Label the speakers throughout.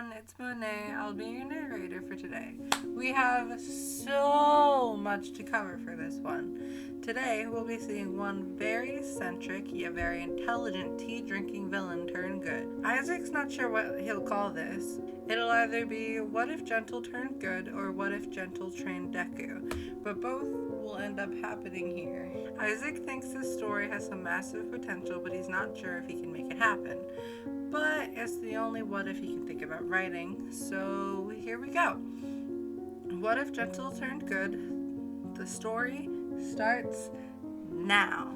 Speaker 1: everyone, it's Monet. I'll be your narrator for today. We have so much to cover for this one. Today, we'll be seeing one very eccentric yet very intelligent tea-drinking villain turn good. Isaac's not sure what he'll call this. It'll either be What If Gentle Turned Good or What If Gentle Trained Deku, but both will end up happening here. Isaac thinks this story has some massive potential, but he's not sure if he can make it happen. But it's the only what if he can think about writing, so here we go. What If Gentle Turned Good? The story starts now.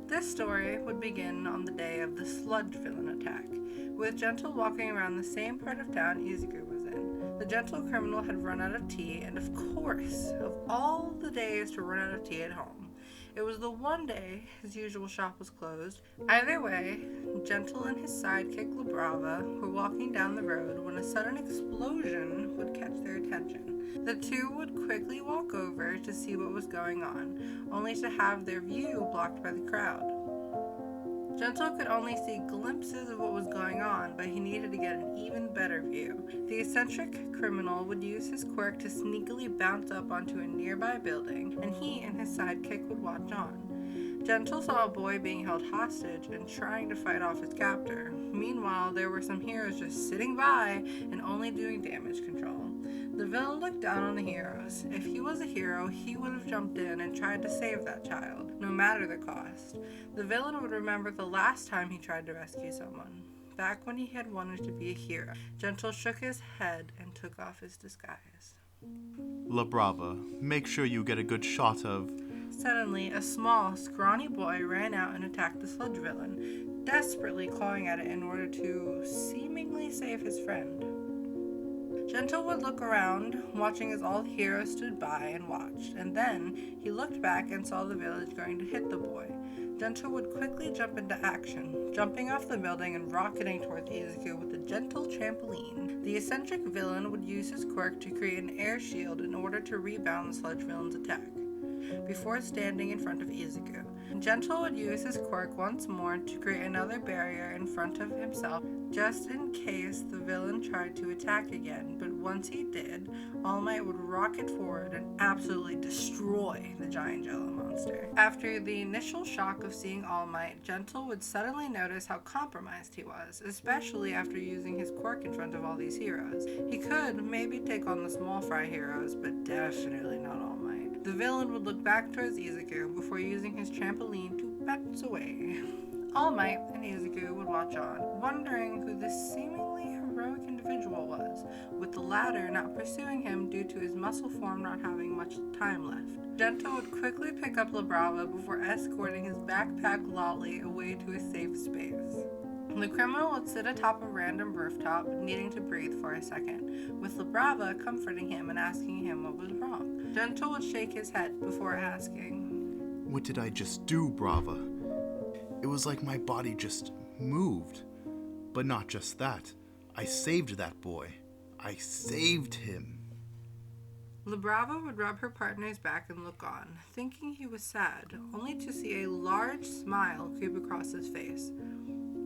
Speaker 1: This story would begin on the day of the sludge villain attack, with Gentle walking around the same part of town Izuku was in. The gentle criminal had run out of tea, and of course, of all the days to run out of tea at home, it was the one day his usual shop was closed. Either way, Gentle and his sidekick Labrava were walking down the road when a sudden explosion would catch their attention. The two would quickly walk over to see what was going on, only to have their view blocked by the crowd. Gentle could only see glimpses of what was going on, but he needed to get an even better view. The eccentric criminal would use his quirk to sneakily bounce up onto a nearby building, and he and his sidekick would watch on. Gentle saw a boy being held hostage and trying to fight off his captor. Meanwhile, there were some heroes just sitting by and only doing damage control. The villain looked down on the heroes. If he was a hero, he would have jumped in and tried to save that child, no matter the cost. The villain would remember the last time he tried to rescue someone, back when he had wanted to be a hero. Gentle shook his head and took off his disguise.
Speaker 2: Labrava, make sure you get a good shot of...
Speaker 1: Suddenly, a small, scrawny boy ran out and attacked the sludge villain, desperately clawing at it in order to seemingly save his friend. Gentle would look around, watching as all the heroes stood by and watched, and then he looked back and saw the village going to hit the boy. Gentle would quickly jump into action, jumping off the building and rocketing towards Izuku with a gentle trampoline. The eccentric villain would use his quirk to create an air shield in order to rebound the sludge villain's attack, before standing in front of Izuku. Gentle would use his quirk once more to create another barrier in front of himself, just in case the villain tried to attack again, but once he did, All Might would rocket forward and absolutely destroy the giant jello monster. After the initial shock of seeing All Might, Gentle would suddenly notice how compromised he was, especially after using his quirk in front of all these heroes. He could maybe take on the small fry heroes, but definitely not All Might. The villain would look back towards Izuku before using his trampoline to bounce away. All Might and Izuku would watch on, wondering who this seemingly heroic individual was, with the latter not pursuing him due to his muscle form not having much time left. Gentle would quickly pick up Labrava before escorting his backpack lolly away to a safe space. The criminal would sit atop a random rooftop, needing to breathe for a second, with Labrava comforting him and asking him what was wrong. Gentle would shake his head before asking,
Speaker 2: What did I just do, Brava? It was like my body just moved. But not just that. I saved that boy. I saved him.
Speaker 1: Labrava would rub her partner's back and look on, thinking he was sad, only to see a large smile creep across his face.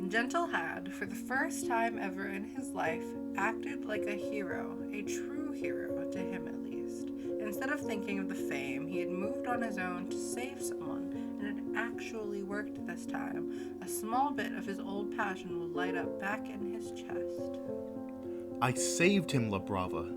Speaker 1: Gentle had, for the first time ever in his life, acted like a hero, a true hero, to him at least. Instead of thinking of the fame, he had moved on his own to save someone, and it actually worked this time. A small bit of his old passion would light up back in his chest.
Speaker 2: I saved him, Labrava.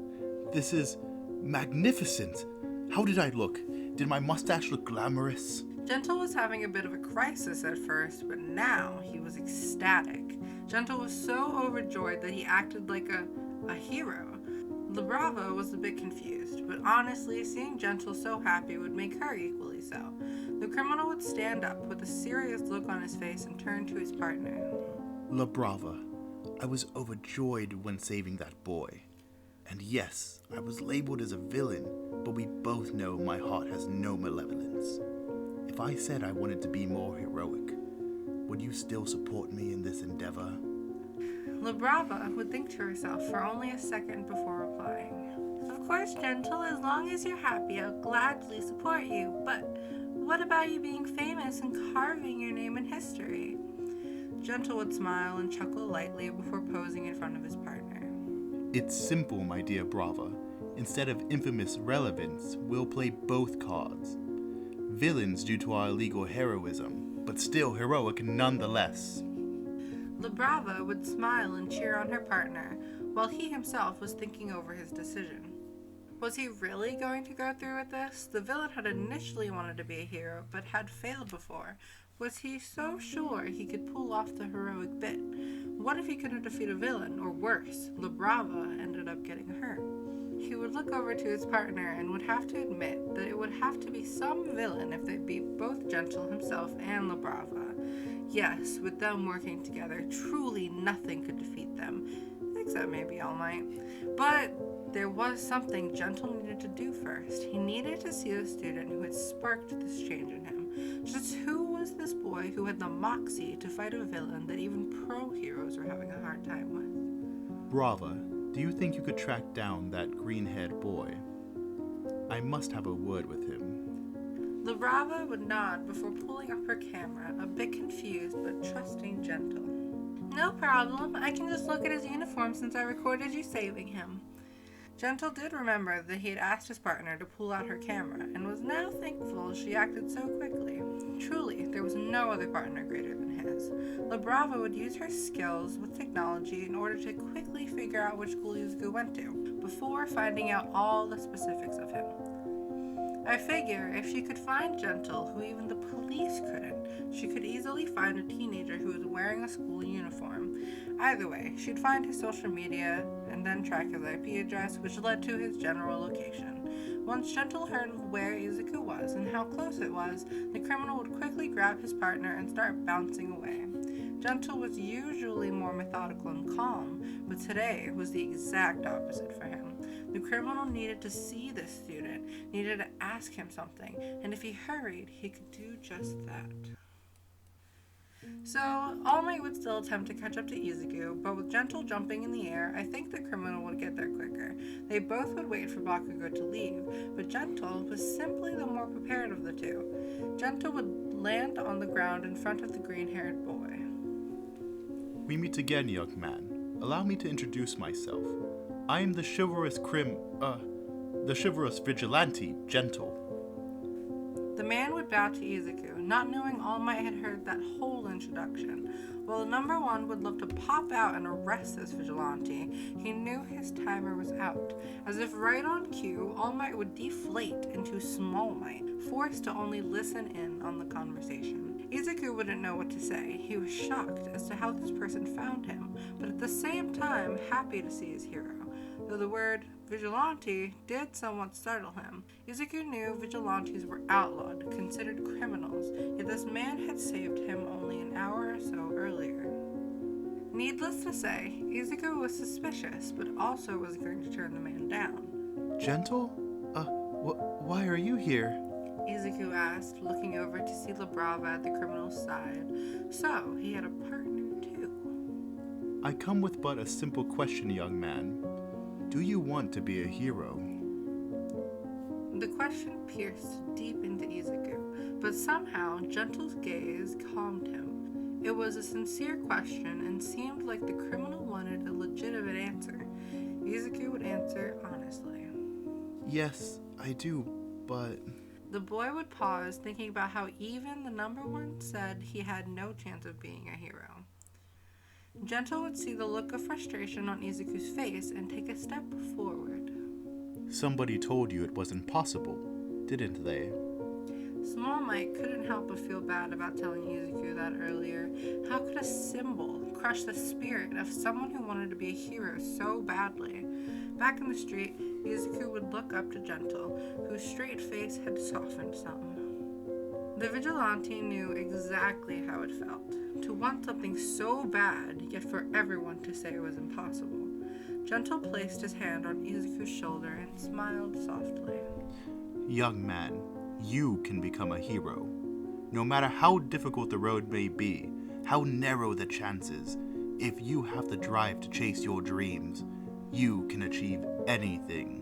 Speaker 2: This is magnificent. How did I look? Did my mustache look glamorous?
Speaker 1: Gentle was having a bit of a crisis at first, but now he was ecstatic. Gentle was so overjoyed that he acted like a hero. Labrava was a bit confused, but honestly, seeing Gentle so happy would make her equally so. The criminal would stand up with a serious look on his face and turn to his partner.
Speaker 2: Labrava, I was overjoyed when saving that boy. And yes, I was labeled as a villain, but we both know my heart has no malevolence. If I said I wanted to be more heroic, would you still support me in this endeavor?
Speaker 1: Labrava would think to herself for only a second before replying. Of course, Gentle, as long as you're happy, I'll gladly support you, but what about you being famous and carving your name in history? Gentle would smile and chuckle lightly before posing in front of his partner.
Speaker 2: It's simple, my dear Brava. Instead of infamous relevance, we'll play both cards. Villains due to our illegal heroism, but still heroic nonetheless.
Speaker 1: La Brava would smile and cheer on her partner, while he himself was thinking over his decision. Was he really going to go through with this? The villain had initially wanted to be a hero, but had failed before. Was he so sure he could pull off the heroic bit? What if he couldn't defeat a villain, or worse, La Brava ended up getting hurt? He would look over to his partner and would have to admit that it would have to be some villain if they beat both Gentle himself and La Brava. Yes, with them working together, truly nothing could defeat them, except maybe All Might. But there was something Gentle needed to do first. He needed to see the student who had sparked this change in him. Just who was this boy who had the moxie to fight a villain that even pro-heroes were having a hard time with?
Speaker 2: Brava, do you think you could track down that green-haired boy? I must have a word with him.
Speaker 1: La Brava would nod before pulling up her camera, a bit confused but trusting Gentle. No problem. I can just look at his uniform since I recorded you saving him. Gentle did remember that he had asked his partner to pull out her camera, and was now thankful she acted so quickly. Truly, there was no other partner greater than his. La Brava would use her skills with technology in order to quickly figure out which school Izuku went to, before finding out all the specifics of him. I figure if she could find Gentle, who even the police couldn't, she could easily find a teenager who was wearing a school uniform. Either way, she'd find his social media and then track his IP address, which led to his general location. Once Gentle heard of where Izuku was and how close it was, the criminal would quickly grab his partner and start bouncing away. Gentle was usually more methodical and calm, but today was the exact opposite for him. The criminal needed to see this student, needed to ask him something, and if he hurried, he could do just that. So, All Might would still attempt to catch up to Izuku, but with Gentle jumping in the air, I think the criminal would get there quicker. They both would wait for Bakugo to leave, but Gentle was simply the more prepared of the two. Gentle would land on the ground in front of the green-haired boy.
Speaker 2: We meet again, young man. Allow me to introduce myself. I am the chivalrous vigilante, Gentle.
Speaker 1: The man would bow to Izuku, not knowing All Might had heard that whole introduction. While the number one would look to pop out and arrest this vigilante, he knew his timer was out. As if right on cue, All Might would deflate into Small Might, forced to only listen in on the conversation. Izuku wouldn't know what to say. He was shocked as to how this person found him, but at the same time happy to see his hero. Though the word vigilante did somewhat startle him. Izuku knew vigilantes were outlawed, considered criminals, yet this man had saved him only an hour or so earlier. Needless to say, Izuku was suspicious, but also was going to turn the man down.
Speaker 2: Gentle? Why are you here?
Speaker 1: Izuku asked, looking over to see La Brava at the criminal's side. So, he had a partner too.
Speaker 2: I come with but a simple question, young man. Do you want to be a hero?
Speaker 1: The question pierced deep into Izuku, but somehow Gentle's gaze calmed him. It was a sincere question and seemed like the criminal wanted a legitimate answer. Izuku would answer honestly.
Speaker 2: Yes, I do, but...
Speaker 1: The boy would pause, thinking about how even the number one said he had no chance of being a hero. Gentle would see the look of frustration on Izuku's face and take a step forward.
Speaker 2: Somebody told you it was impossible, didn't they?
Speaker 1: Small Might couldn't help but feel bad about telling Izuku that earlier. How could a symbol crush the spirit of someone who wanted to be a hero so badly? Back in the street, Izuku would look up to Gentle, whose straight face had softened some. The vigilante knew exactly how it felt, to want something so bad, yet for everyone to say it was impossible. Gentle placed his hand on Izuku's shoulder and smiled softly.
Speaker 2: Young man, you can become a hero. No matter how difficult the road may be, how narrow the chances, if you have the drive to chase your dreams, you can achieve anything.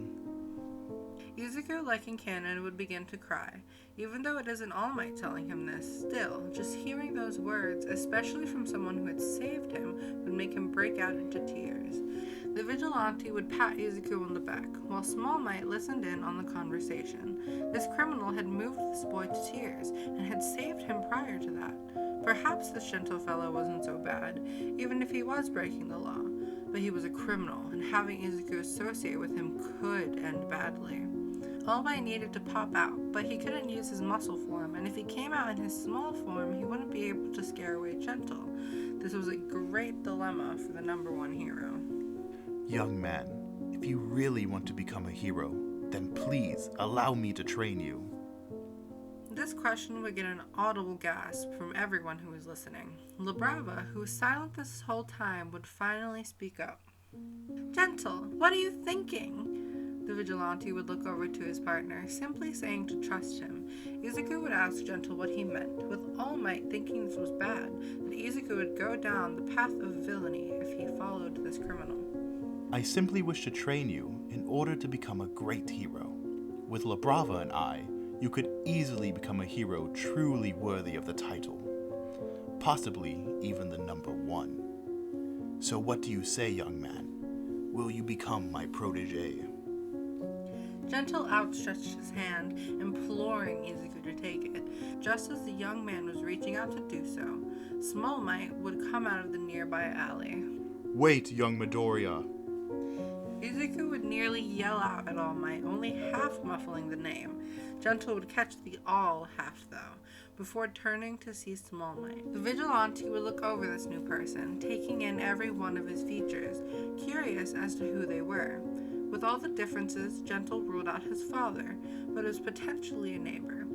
Speaker 1: Izuku, like in canon, would begin to cry. Even though it isn't All Might telling him this, still, just hearing those words, especially from someone who had saved him, would make him break out into tears. The The vigilante would pat Izuku on the back, while Small Might listened in on the conversation. This criminal had moved this boy to tears, and had saved him prior to that. Perhaps this gentle fellow wasn't so bad, even if he was breaking the law, but he was a criminal, and having Izuku associate with him could end badly. All Might needed to pop out, but he couldn't use his muscle form, and if he came out in his small form, he wouldn't be able to scare away Gentle. This was a great dilemma for the number one hero.
Speaker 2: Young man, if you really want to become a hero, then please allow me to train you.
Speaker 1: This question would get an audible gasp from everyone who was listening. Labrava, who was silent this whole time, would finally speak up. Gentle, what are you thinking? The vigilante would look over to his partner, simply saying to trust him. Izuku would ask Gentle what he meant, with All Might thinking this was bad, that Izuku would go down the path of villainy if he followed this criminal.
Speaker 2: I simply wish to train you in order to become a great hero. With Labrava and I, you could easily become a hero truly worthy of the title. Possibly even the number one. So what do you say, young man? Will you become my protege?
Speaker 1: Gentle outstretched his hand, imploring Izuku to take it. Just as the young man was reaching out to do so, Small Might would come out of the nearby alley.
Speaker 2: Wait, young Midoriya!
Speaker 1: Izuku would nearly yell out at All Might, only half muffling the name. Gentle would catch the all half, though, before turning to see Small Might. The vigilante would look over this new person, taking in every one of his features, curious as to who they were. With all the differences, Gentle ruled out his father, but was potentially a neighbor.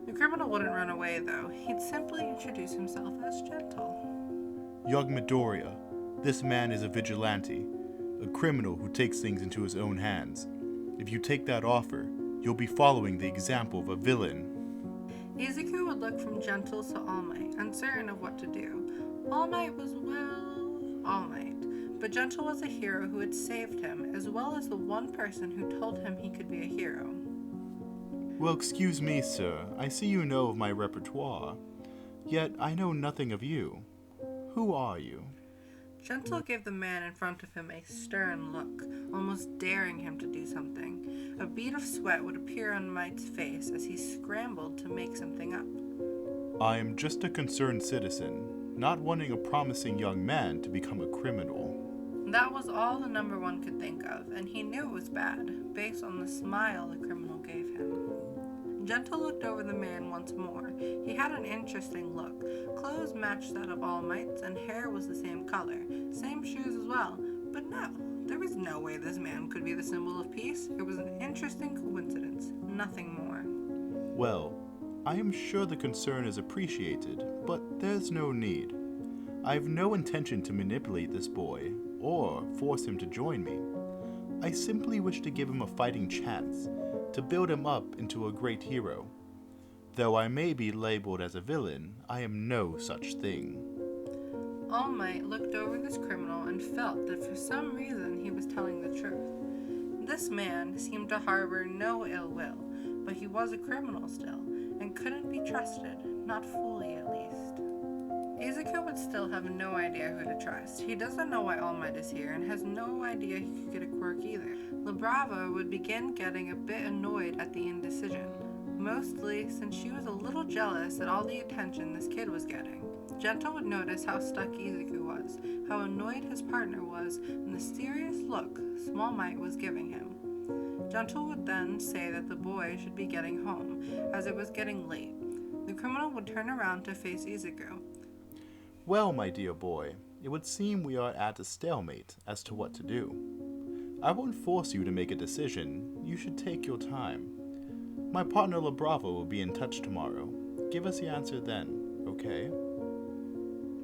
Speaker 1: The criminal wouldn't run away, though. He'd simply introduce himself as Gentle.
Speaker 2: Young Midoriya, this man is a vigilante, a criminal who takes things into his own hands. If you take that offer, you'll be following the example of a villain.
Speaker 1: Izuku would look from Gentle to All Might, uncertain of what to do. All Might was, well, All Might. But Gentle was a hero who had saved him, as well as the one person who told him he could be a hero.
Speaker 2: Well, excuse me, sir. I see you know of my repertoire. Yet I know nothing of you. Who are you?
Speaker 1: Gentle gave the man in front of him a stern look, almost daring him to do something. A bead of sweat would appear on Might's face as he scrambled to make something up.
Speaker 2: I am just a concerned citizen, not wanting a promising young man to become a criminal.
Speaker 1: That was all the number one could think of, and he knew it was bad, based on the smile the criminal gave him. Gentle looked over the man once more. He had an interesting look. Clothes matched that of All Might's, and hair was the same color. Same shoes as well. But no, there was no way this man could be the symbol of peace. It was an interesting coincidence, nothing more.
Speaker 2: Well, I am sure the concern is appreciated, but there's no need. I have no intention to manipulate this boy, or force him to join me. I simply wish to give him a fighting chance, to build him up into a great hero. Though I may be labeled as a villain, I am no such thing.
Speaker 1: All Might looked over this criminal and felt that for some reason he was telling the truth. This man seemed to harbor no ill will, but he was a criminal still, and couldn't be trusted, not fully at least. Izuku would still have no idea who to trust. He doesn't know why All Might is here, and has no idea he could get a quirk either. Labrava would begin getting a bit annoyed at the indecision, mostly since she was a little jealous at all the attention this kid was getting. Gentle would notice how stuck Izuku was, how annoyed his partner was, and the serious look Small Might was giving him. Gentle would then say that the boy should be getting home, as it was getting late. The criminal would turn around to face Izuku.
Speaker 2: Well, my dear boy, it would seem we are at a stalemate as to what to do. I won't force you to make a decision. You should take your time. My partner Labrava will be in touch tomorrow. Give us the answer then, okay?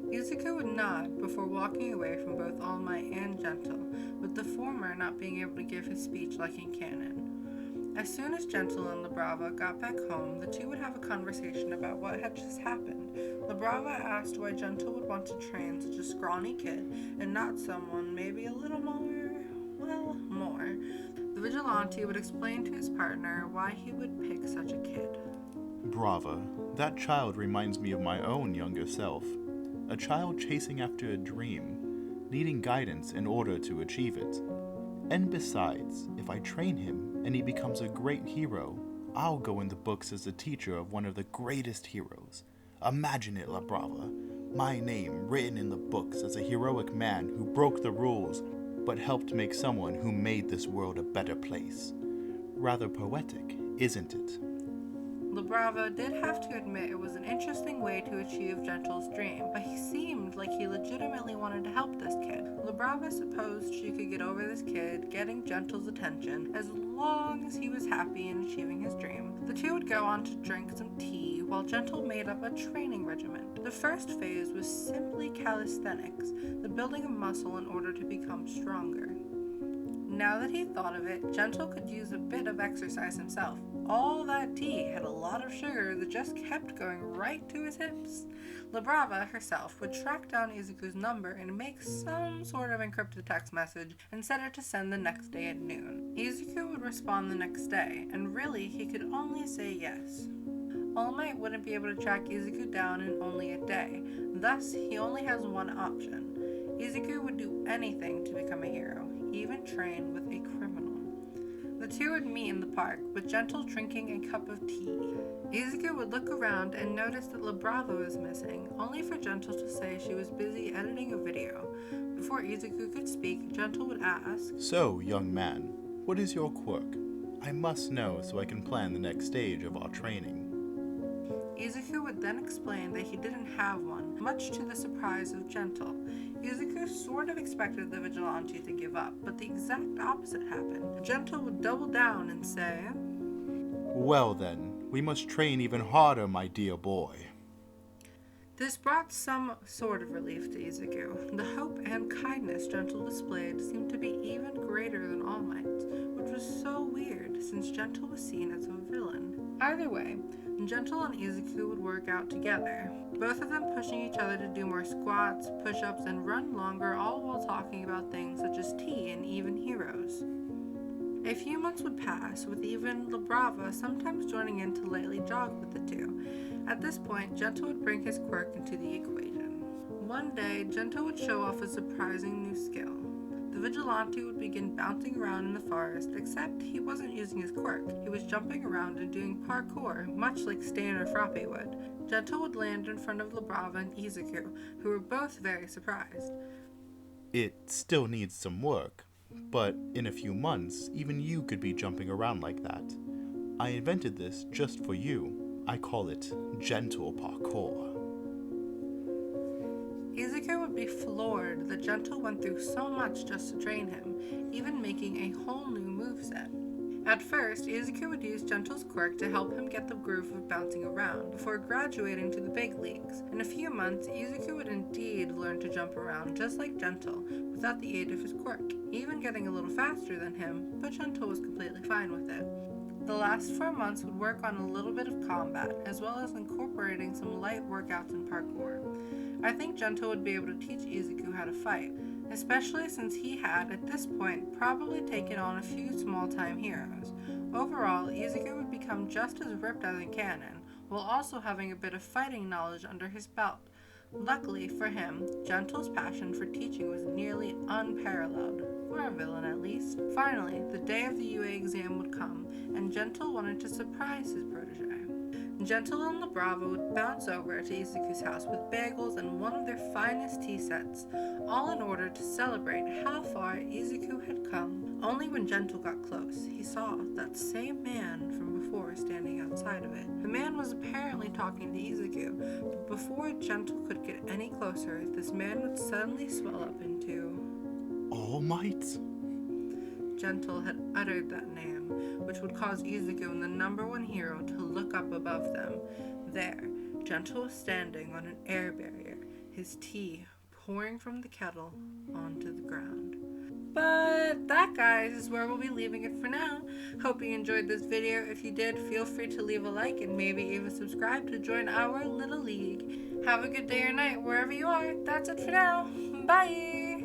Speaker 1: Izuku would nod before walking away from both All Might and Gentle, with the former not being able to give his speech like in canon. As soon as Gentle and Labrava got back home, the two would have a conversation about what had just happened. Labrava asked why Gentle would want to train such a scrawny kid and not someone maybe a little more. The vigilante would explain to his partner why he would pick such a kid.
Speaker 2: Brava, that child reminds me of my own younger self. A child chasing after a dream. needing guidance in order to achieve it. And besides, if I train him and he becomes a great hero, I'll go in the books as the teacher of one of the greatest heroes. Imagine it, La Brava. My name written in the books as a heroic man who broke the rules, but helped make someone who made this world a better place. Rather poetic, isn't it?
Speaker 1: La Brava did have to admit it was an interesting way to achieve Gentle's dream, but he seemed like he legitimately wanted to help this kid. La Brava supposed she could get over this kid getting Gentle's attention as long as he was happy in achieving his dream. The two would go on to drink some tea while Gentle made up a training regimen. The first phase was simply calisthenics, the building of muscle in order to become stronger. Now that he thought of it, Gentle could use a bit of exercise himself. All that tea had a lot of sugar that just kept going right to his hips. La Brava herself would track down Izuku's number and make some sort of encrypted text message and set it to send the next day at noon. Izuku would respond the next day, and really he could only say yes. All Might wouldn't be able to track Izuku down in only a day, thus he only has one option. Izuku would do anything to become a hero, even train with a criminal. The two would meet in the park, with Gentle drinking a cup of tea. Izuku would look around and notice that La Brava was missing, only for Gentle to say she was busy editing a video. Before Izuku could speak, Gentle would ask,
Speaker 2: "So, young man, what is your quirk? I must know so I can plan the next stage of our training."
Speaker 1: Izuku would then explain that he didn't have one, much to the surprise of Gentle. Izuku sort of expected the vigilante to give up, but the exact opposite happened. Gentle would double down and say,
Speaker 2: "Well then, we must train even harder, my dear boy."
Speaker 1: This brought some sort of relief to Izuku. The hope and kindness Gentle displayed seemed to be even greater than All Might's, which was so weird since Gentle was seen as a villain. Either way, Gentle and Izuku would work out together, both of them pushing each other to do more squats, push-ups, and run longer, all while talking about things such as tea and even heroes. A few months would pass, with even La Brava sometimes joining in to lightly jog with the two. At this point, Gentle would bring his quirk into the equation. One day, Gentle would show off a surprising new skill. The vigilante would begin bouncing around in the forest, except he wasn't using his quirk. He was jumping around and doing parkour, much like Stain or Frappe would. Gentle would land in front of La Brava and Izuku, who were both very surprised.
Speaker 2: It still needs some work, but in a few months, even you could be jumping around like that. I invented this just for you. I call it gentle parkour.
Speaker 1: Izuku would be floored that Gentle went through so much just to train him, even making a whole new moveset. At first, Izuku would use Gentle's quirk to help him get the groove of bouncing around, before graduating to the big leagues. In a few months, Izuku would indeed learn to jump around just like Gentle, without the aid of his quirk, even getting a little faster than him, but Gentle was completely fine with it. The last 4 months would work on a little bit of combat, as well as incorporating some light workouts and parkour. I think Gentle would be able to teach Izuku how to fight, especially since he had, at this point, probably taken on a few small-time heroes. Overall, Izuku would become just as ripped as in canon, while also having a bit of fighting knowledge under his belt. Luckily for him, Gentle's passion for teaching was nearly unparalleled, for a villain at least. Finally, the day of the UA exam would come, and Gentle wanted to surprise his protege. Gentle and La Brava would bounce over to Izuku's house with bagels and one of their finest tea sets, all in order to celebrate how far Izuku had come. Only when Gentle got close, he saw that same man from before standing outside of it. The man was apparently talking to Izuku, but before Gentle could get any closer, this man would suddenly swell up into
Speaker 2: All Might?
Speaker 1: Gentle had uttered that name, which would cause Izuku and the number one hero to look up above them. There, Gentle was standing on an air barrier, his tea pouring from the kettle onto the ground. But that, guys, is where we'll be leaving it for now. Hope you enjoyed this video. If you did, feel free to leave a like and maybe even subscribe to join our little league. Have a good day or night wherever you are. That's it for now. Bye!